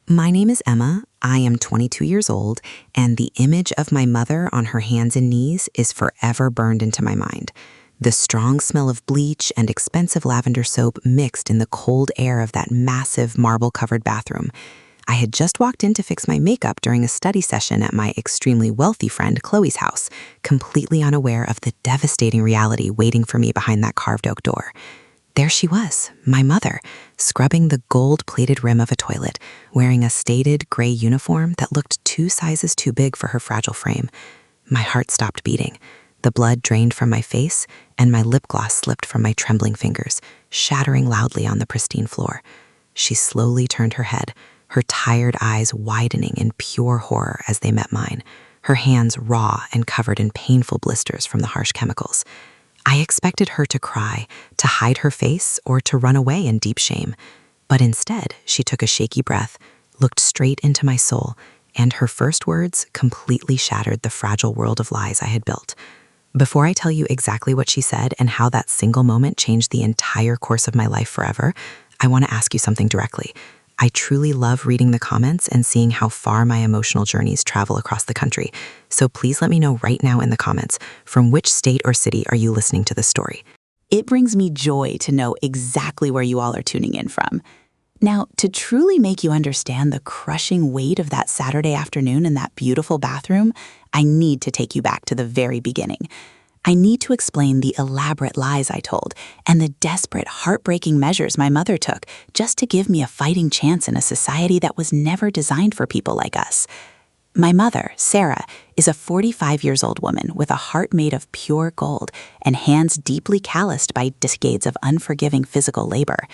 My name is Emma. I am 22 years old, and the image of my mother on her hands and knees is forever burned into my mind. The strong smell of bleach and expensive lavender soap mixed in the cold air of that massive marble-covered bathroom. I had just walked in to fix my makeup during a study session at my extremely wealthy friend Chloe's house, completely unaware of the devastating reality waiting for me behind that carved oak door. There she was, my mother, scrubbing the gold-plated rim of a toilet, wearing a stated gray uniform that looked 2 sizes too big for her fragile frame. My heart stopped beating. The blood drained from my face, and my lip gloss slipped from my trembling fingers, shattering loudly on the pristine floor. She slowly turned her head, her tired eyes widening in pure horror as they met mine, her hands raw and covered in painful blisters from the harsh chemicals. I expected her to cry, to hide her face, or to run away in deep shame. But instead, she took a shaky breath, looked straight into my soul, and her first words completely shattered the fragile world of lies I had built. Before I tell you exactly what she said and how that single moment changed the entire course of my life forever, I want to ask you something directly. I truly love reading the comments and seeing how far my emotional journeys travel across the country. So please let me know right now in the comments, from which state or city are you listening to this story? It brings me joy to know exactly where you all are tuning in from. Now, to truly make you understand the crushing weight of that Saturday afternoon in that beautiful bathroom, I need to take you back to the very beginning. I need to explain the elaborate lies I told and the desperate, heartbreaking measures my mother took just to give me a fighting chance in a society that was never designed for people like us. My mother, Sarah, is a 45-year-old woman with a heart made of pure gold and hands deeply calloused by decades of unforgiving physical labor.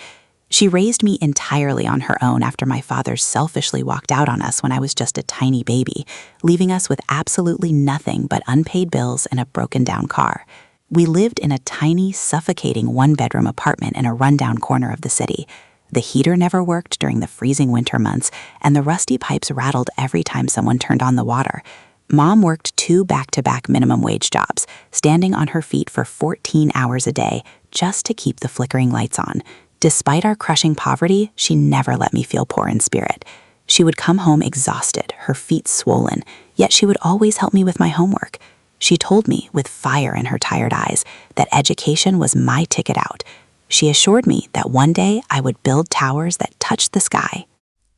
She raised me entirely on her own after my father selfishly walked out on us when I was just a tiny baby, leaving us with absolutely nothing but unpaid bills and a broken-down car. We lived in a tiny, suffocating one-bedroom apartment in a rundown corner of the city. The heater never worked during the freezing winter months, and the rusty pipes rattled every time someone turned on the water. Mom worked 2 back-to-back minimum wage jobs, standing on her feet for 14 hours a day just to keep the flickering lights on. Despite our crushing poverty, she never let me feel poor in spirit. She would come home exhausted, her feet swollen, yet she would always help me with my homework. She told me, with fire in her tired eyes, that education was my ticket out. She assured me that one day I would build towers that touched the sky.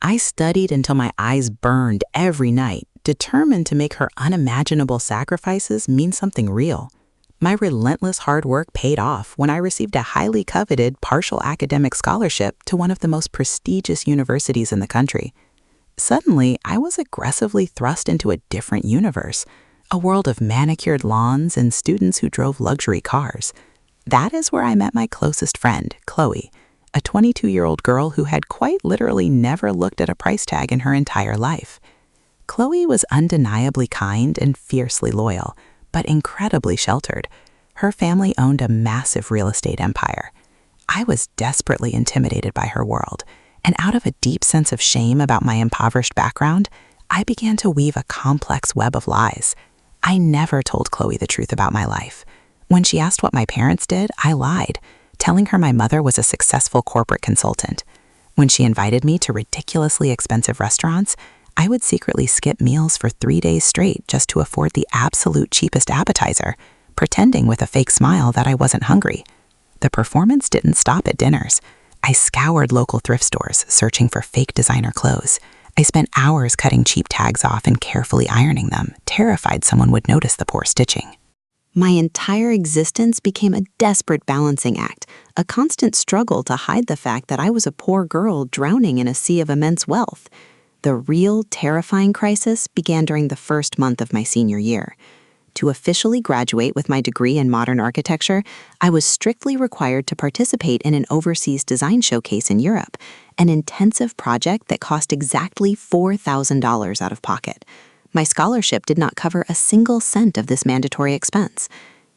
I studied until my eyes burned every night, determined to make her unimaginable sacrifices mean something real. My relentless hard work paid off when I received a highly coveted partial academic scholarship to one of the most prestigious universities in the country. Suddenly, I was aggressively thrust into a different universe, a world of manicured lawns and students who drove luxury cars. That is where I met my closest friend, Chloe, a 22-year-old girl who had quite literally never looked at a price tag in her entire life. Chloe was undeniably kind and fiercely loyal, but incredibly sheltered. Her family owned a massive real estate empire. I was desperately intimidated by her world, and out of a deep sense of shame about my impoverished background, I began to weave a complex web of lies. I never told Chloe the truth about my life. When she asked what my parents did, I lied, telling her my mother was a successful corporate consultant. When she invited me to ridiculously expensive restaurants, I would secretly skip meals for 3 days straight just to afford the absolute cheapest appetizer, pretending with a fake smile that I wasn't hungry. The performance didn't stop at dinners. I scoured local thrift stores, searching for fake designer clothes. I spent hours cutting cheap tags off and carefully ironing them, terrified someone would notice the poor stitching. My entire existence became a desperate balancing act, a constant struggle to hide the fact that I was a poor girl drowning in a sea of immense wealth. The real, terrifying crisis began during the first month of my senior year. To officially graduate with my degree in modern architecture, I was strictly required to participate in an overseas design showcase in Europe, an intensive project that cost exactly $4,000 out of pocket. My scholarship did not cover a single cent of this mandatory expense.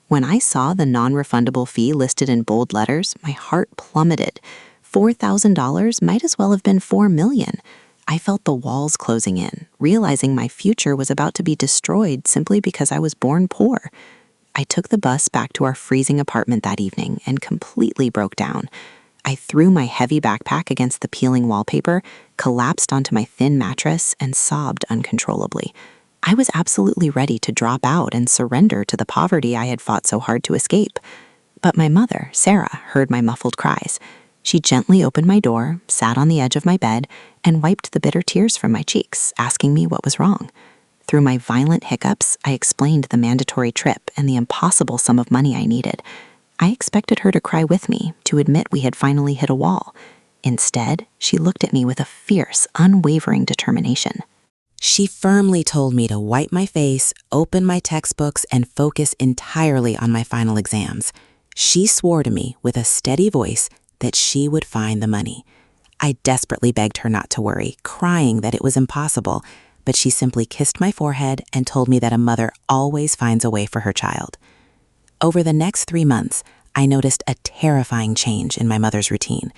When I saw the non-refundable fee listed in bold letters, my heart plummeted. $4,000 might as well have been $4 million. I felt the walls closing in, realizing my future was about to be destroyed simply because I was born poor. I took the bus back to our freezing apartment that evening and completely broke down. I threw my heavy backpack against the peeling wallpaper, collapsed onto my thin mattress, and sobbed uncontrollably. I was absolutely ready to drop out and surrender to the poverty I had fought so hard to escape. But my mother, Sarah, heard my muffled cries. She gently opened my door, sat on the edge of my bed, and wiped the bitter tears from my cheeks, asking me what was wrong. Through my violent hiccups, I explained the mandatory trip and the impossible sum of money I needed. I expected her to cry with me, to admit we had finally hit a wall. Instead, she looked at me with a fierce, unwavering determination. She firmly told me to wipe my face, open my textbooks, and focus entirely on my final exams. She swore to me with a steady voice that she would find the money. I desperately begged her not to worry, crying that it was impossible, but she simply kissed my forehead and told me that a mother always finds a way for her child. Over the next 3 months, I noticed a terrifying change in my mother's routine.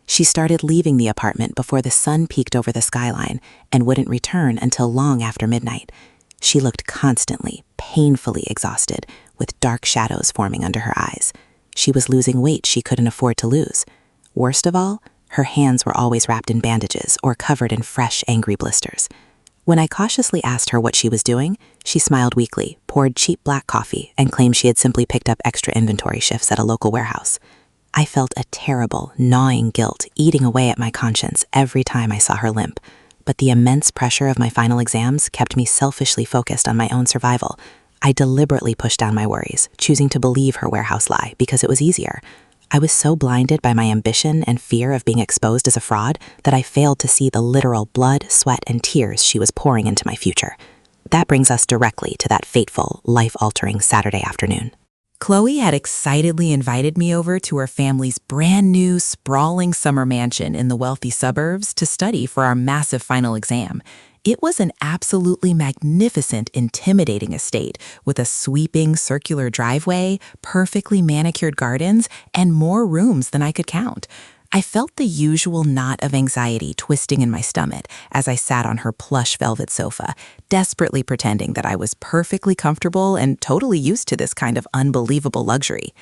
She started leaving the apartment before the sun peeked over the skyline and wouldn't return until long after midnight. She looked constantly, painfully exhausted, with dark shadows forming under her eyes. She was losing weight she couldn't afford to lose. Worst of all, her hands were always wrapped in bandages or covered in fresh, angry blisters. When I cautiously asked her what she was doing, she smiled weakly, poured cheap black coffee, and claimed she had simply picked up extra inventory shifts at a local warehouse. I felt a terrible, gnawing guilt eating away at my conscience every time I saw her limp, but the immense pressure of my final exams kept me selfishly focused on my own survival. I deliberately pushed down my worries, choosing to believe her warehouse lie because it was easier. I was so blinded by my ambition and fear of being exposed as a fraud that I failed to see the literal blood, sweat, and tears she was pouring into my future. That brings us directly to that fateful, life-altering Saturday afternoon. Chloe had excitedly invited me over to her family's brand new, sprawling summer mansion in the wealthy suburbs to study for our massive final exam. It was an absolutely magnificent, intimidating estate with a sweeping circular driveway, perfectly manicured gardens, and more rooms than I could count. I felt the usual knot of anxiety twisting in my stomach as I sat on her plush velvet sofa, desperately pretending that I was perfectly comfortable and totally used to this kind of unbelievable luxury.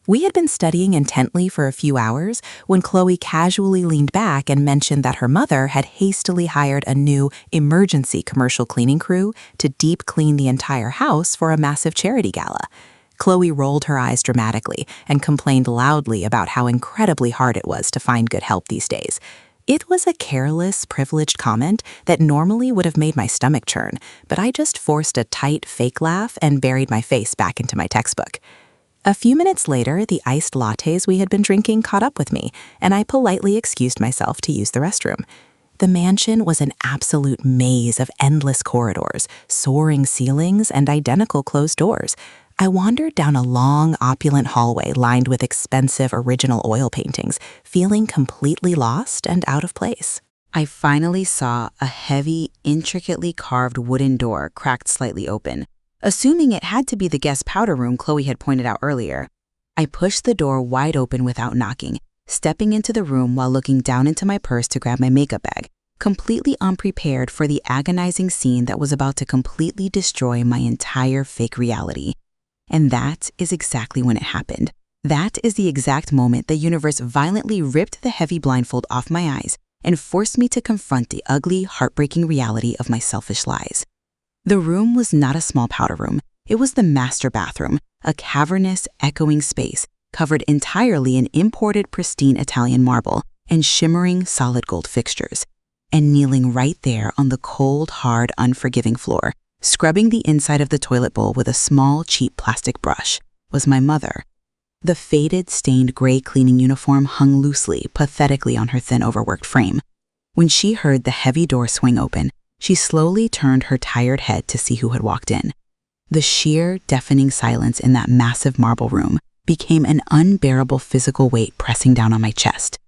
We had been studying intently for a few hours when Chloe casually leaned back and mentioned that her mother had hastily hired a new emergency commercial cleaning crew to deep clean the entire house for a massive charity gala. Chloe rolled her eyes dramatically and complained loudly about how incredibly hard it was to find good help these days. It was a careless, privileged comment that normally would have made my stomach churn, but I just forced a tight, fake laugh and buried my face back into my textbook. A few minutes later, the iced lattes we had been drinking caught up with me, and I politely excused myself to use the restroom. The mansion was an absolute maze of endless corridors, soaring ceilings, and identical closed doors. I wandered down a long, opulent hallway lined with expensive original oil paintings, feeling completely lost and out of place. I finally saw a heavy, intricately carved wooden door cracked slightly open. Assuming it had to be the guest powder room Chloe had pointed out earlier, I pushed the door wide open without knocking, stepping into the room while looking down into my purse to grab my makeup bag, completely unprepared for the agonizing scene that was about to completely destroy my entire fake reality. And that is exactly when it happened. That is the exact moment the universe violently ripped the heavy blindfold off my eyes and forced me to confront the ugly, heartbreaking reality of my selfish lies. The room was not a small powder room. It was the master bathroom, a cavernous, echoing space covered entirely in imported pristine Italian marble and shimmering solid gold fixtures. And kneeling right there on the cold, hard, unforgiving floor, scrubbing the inside of the toilet bowl with a small, cheap plastic brush, was my mother. The faded, stained gray cleaning uniform hung loosely, pathetically on her thin, overworked frame. When she heard the heavy door swing open, she slowly turned her tired head to see who had walked in. The sheer, deafening silence in that massive marble room became an unbearable physical weight pressing down on my chest.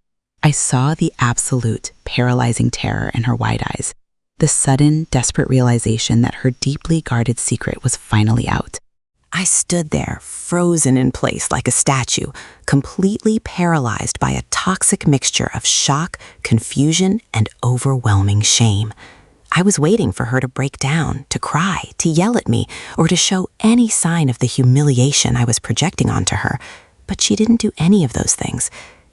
I saw the absolute, paralyzing terror in her wide eyes, the sudden, desperate realization that her deeply guarded secret was finally out. I stood there, frozen in place like a statue, completely paralyzed by a toxic mixture of shock, confusion, and overwhelming shame. I was waiting for her to break down, to cry, to yell at me, or to show any sign of the humiliation I was projecting onto her, but she didn't do any of those things.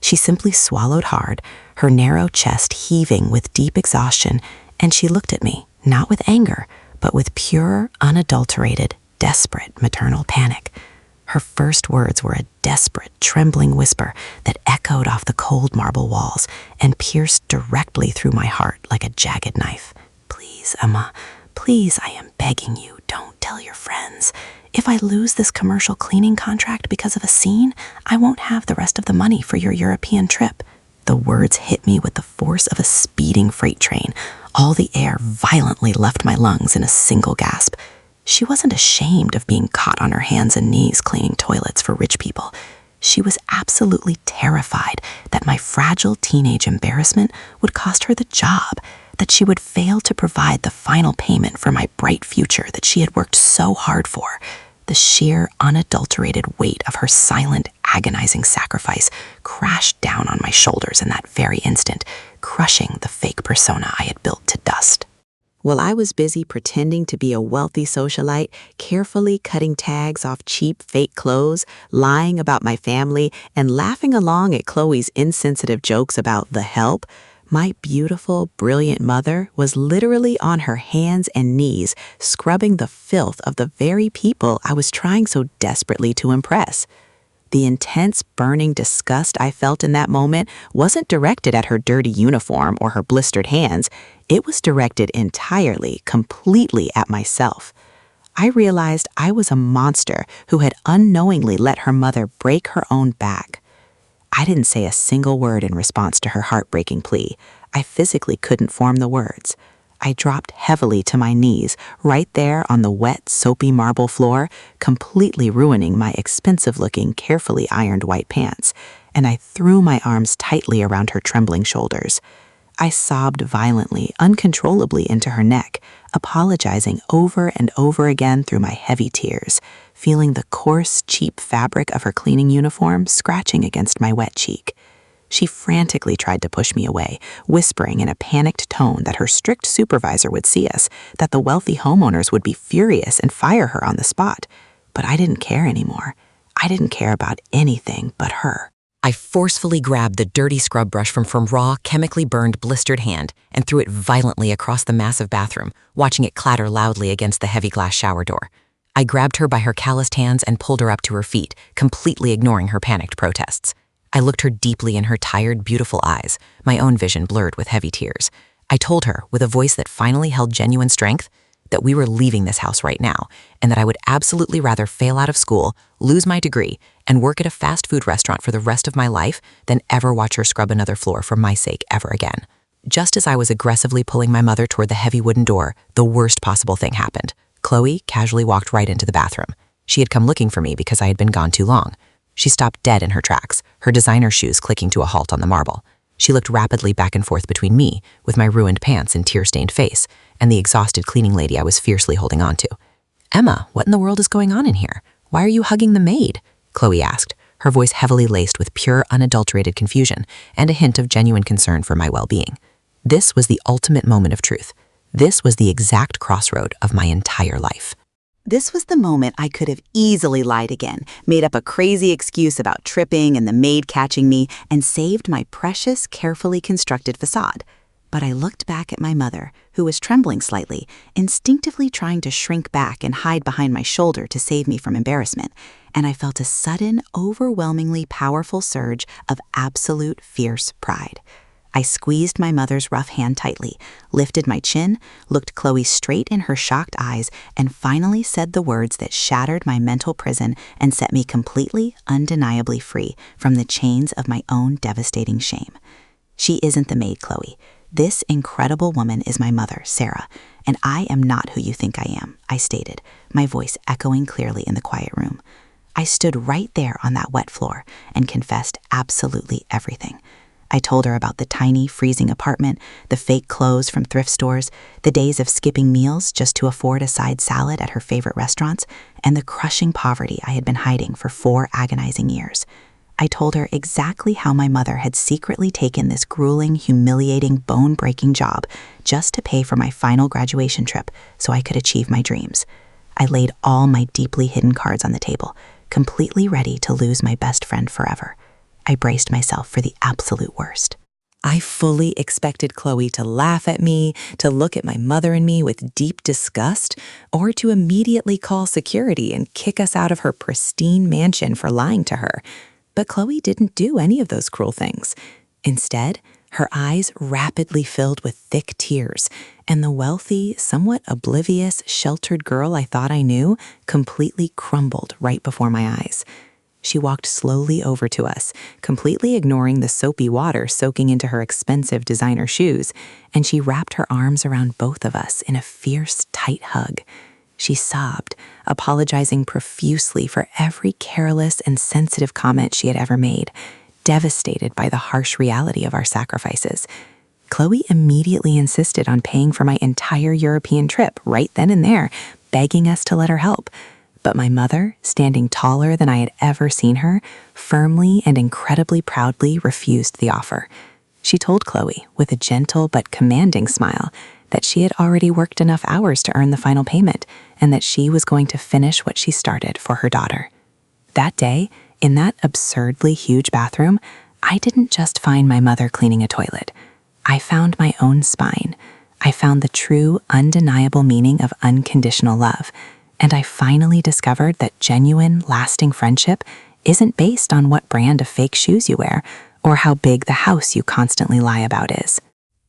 She simply swallowed hard, her narrow chest heaving with deep exhaustion, and she looked at me, not with anger, but with pure, unadulterated, desperate maternal panic. Her first words were a desperate, trembling whisper that echoed off the cold marble walls and pierced directly through my heart like a jagged knife. "Please, Emma, please, I am begging you, don't tell your friends. If I lose this commercial cleaning contract because of a scene, I won't have the rest of the money for your European trip." The words hit me with the force of a speeding freight train. All the air violently left my lungs in a single gasp. She wasn't ashamed of being caught on her hands and knees cleaning toilets for rich people. She was absolutely terrified that my fragile teenage embarrassment would cost her the job, that she would fail to provide the final payment for my bright future that she had worked so hard for. The sheer, unadulterated weight of her silent, agonizing sacrifice crashed down on my shoulders in that very instant, crushing the fake persona I had built to dust. While I was busy pretending to be a wealthy socialite, carefully cutting tags off cheap fake clothes, lying about my family, and laughing along at Chloe's insensitive jokes about the help, my beautiful, brilliant mother was literally on her hands and knees, scrubbing the filth of the very people I was trying so desperately to impress. The intense, burning disgust I felt in that moment wasn't directed at her dirty uniform or her blistered hands. It was directed entirely, completely at myself. I realized I was a monster who had unknowingly let her mother break her own back. I didn't say a single word in response to her heartbreaking plea. I physically couldn't form the words. I dropped heavily to my knees, right there on the wet, soapy marble floor, completely ruining my expensive-looking, carefully ironed white pants, and I threw my arms tightly around her trembling shoulders. I sobbed violently, uncontrollably into her neck, apologizing over and over again through my heavy tears, feeling the coarse, cheap fabric of her cleaning uniform scratching against my wet cheek. She frantically tried to push me away, whispering in a panicked tone that her strict supervisor would see us, that the wealthy homeowners would be furious and fire her on the spot. But I didn't care anymore. I didn't care about anything but her. I forcefully grabbed the dirty scrub brush from raw, chemically burned, blistered hand and threw it violently across the massive bathroom, watching it clatter loudly against the heavy glass shower door. I grabbed her by her calloused hands and pulled her up to her feet, completely ignoring her panicked protests. I looked her deeply in her tired, beautiful eyes, my own vision blurred with heavy tears. I told her, with a voice that finally held genuine strength, that we were leaving this house right now, and that I would absolutely rather fail out of school, lose my degree, and work at a fast food restaurant for the rest of my life than ever watch her scrub another floor for my sake ever again. Just as I was aggressively pulling my mother toward the heavy wooden door, the worst possible thing happened. Chloe casually walked right into the bathroom. She had come looking for me because I had been gone too long. She stopped dead in her tracks, her designer shoes clicking to a halt on the marble. She looked rapidly back and forth between me, with my ruined pants and tear-stained face, and the exhausted cleaning lady I was fiercely holding on to. "Emma, what in the world is going on in here? Why are you hugging the maid?" Chloe asked, her voice heavily laced with pure, unadulterated confusion and a hint of genuine concern for my well-being. This was the ultimate moment of truth. This was the exact crossroad of my entire life. This was the moment I could have easily lied again, made up a crazy excuse about tripping and the maid catching me, and saved my precious, carefully constructed facade. But I looked back at my mother, who was trembling slightly, instinctively trying to shrink back and hide behind my shoulder to save me from embarrassment, and I felt a sudden, overwhelmingly powerful surge of absolute fierce pride. I squeezed my mother's rough hand tightly, lifted my chin, looked Chloe straight in her shocked eyes, and finally said the words that shattered my mental prison and set me completely, undeniably free from the chains of my own devastating shame. "She isn't the maid, Chloe. This incredible woman is my mother, Sarah, and I am not who you think I am," I stated, my voice echoing clearly in the quiet room. I stood right there on that wet floor and confessed absolutely everything. I told her about the tiny, freezing apartment, the fake clothes from thrift stores, the days of skipping meals just to afford a side salad at her favorite restaurants, and the crushing poverty I had been hiding for 4 agonizing years. I told her exactly how my mother had secretly taken this grueling, humiliating, bone-breaking job just to pay for my final graduation trip so I could achieve my dreams. I laid all my deeply hidden cards on the table, completely ready to lose my best friend forever. I braced myself for the absolute worst. I fully expected Chloe to laugh at me, to look at my mother and me with deep disgust, or to immediately call security and kick us out of her pristine mansion for lying to her. But Chloe didn't do any of those cruel things. Instead, her eyes rapidly filled with thick tears, and the wealthy, somewhat oblivious, sheltered girl I thought I knew completely crumbled right before my eyes. She walked slowly over to us, completely ignoring the soapy water soaking into her expensive designer shoes, and she wrapped her arms around both of us in a fierce, tight hug. She sobbed, apologizing profusely for every careless and sensitive comment she had ever made, devastated by the harsh reality of our sacrifices. Chloe immediately insisted on paying for my entire European trip right then and there, begging us to let her help. But my mother, standing taller than I had ever seen her, firmly and incredibly proudly refused the offer. She told Chloe, with a gentle but commanding smile, that she had already worked enough hours to earn the final payment, and that she was going to finish what she started for her daughter. That day, in that absurdly huge bathroom, I didn't just find my mother cleaning a toilet. I found my own spine. I found the true, undeniable meaning of unconditional love. And I finally discovered that genuine, lasting friendship isn't based on what brand of fake shoes you wear or how big the house you constantly lie about is.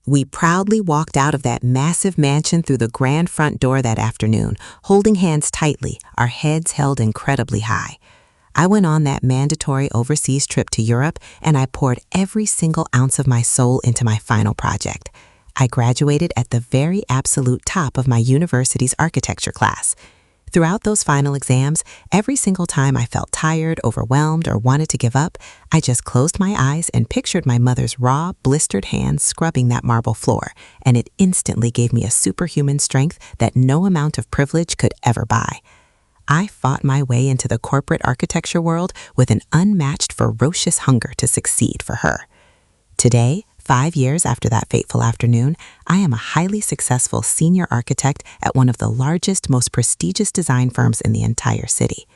We proudly walked out of that massive mansion through the grand front door that afternoon, holding hands tightly, our heads held incredibly high. I went on that mandatory overseas trip to Europe, and I poured every single ounce of my soul into my final project. I graduated at the very absolute top of my university's architecture class. Throughout those final exams, every single time I felt tired, overwhelmed, or wanted to give up, I just closed my eyes and pictured my mother's raw, blistered hands scrubbing that marble floor, and it instantly gave me a superhuman strength that no amount of privilege could ever buy. I fought my way into the corporate architecture world with an unmatched, ferocious hunger to succeed for her. Today, 5 years after that fateful afternoon, I am a highly successful senior architect at one of the largest, most prestigious design firms in the entire city.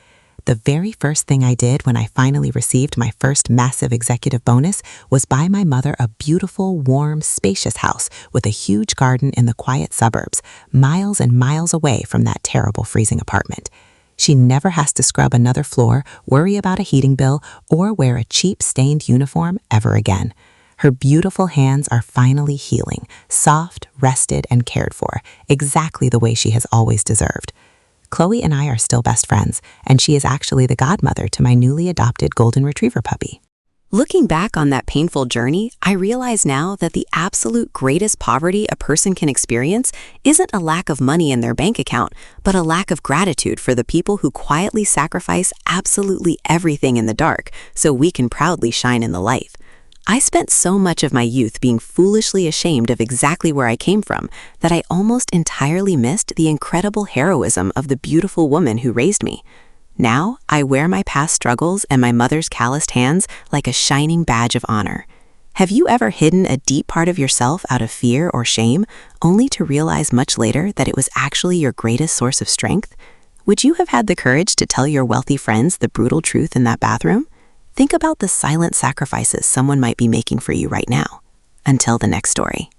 The very first thing I did when I finally received my first massive executive bonus was buy my mother a beautiful, warm, spacious house with a huge garden in the quiet suburbs, miles and miles away from that terrible freezing apartment. She never has to scrub another floor, worry about a heating bill, or wear a cheap, stained uniform ever again. Her beautiful hands are finally healing, soft, rested, and cared for, exactly the way she has always deserved. Chloe and I are still best friends, and she is actually the godmother to my newly adopted golden retriever puppy. Looking back on that painful journey, I realize now that the absolute greatest poverty a person can experience isn't a lack of money in their bank account, but a lack of gratitude for the people who quietly sacrifice absolutely everything in the dark so we can proudly shine in the light. I spent so much of my youth being foolishly ashamed of exactly where I came from that I almost entirely missed the incredible heroism of the beautiful woman who raised me. Now, I wear my past struggles and my mother's calloused hands like a shining badge of honor. Have you ever hidden a deep part of yourself out of fear or shame, only to realize much later that it was actually your greatest source of strength? Would you have had the courage to tell your wealthy friends the brutal truth in that bathroom? Think about the silent sacrifices someone might be making for you right now. Until the next story.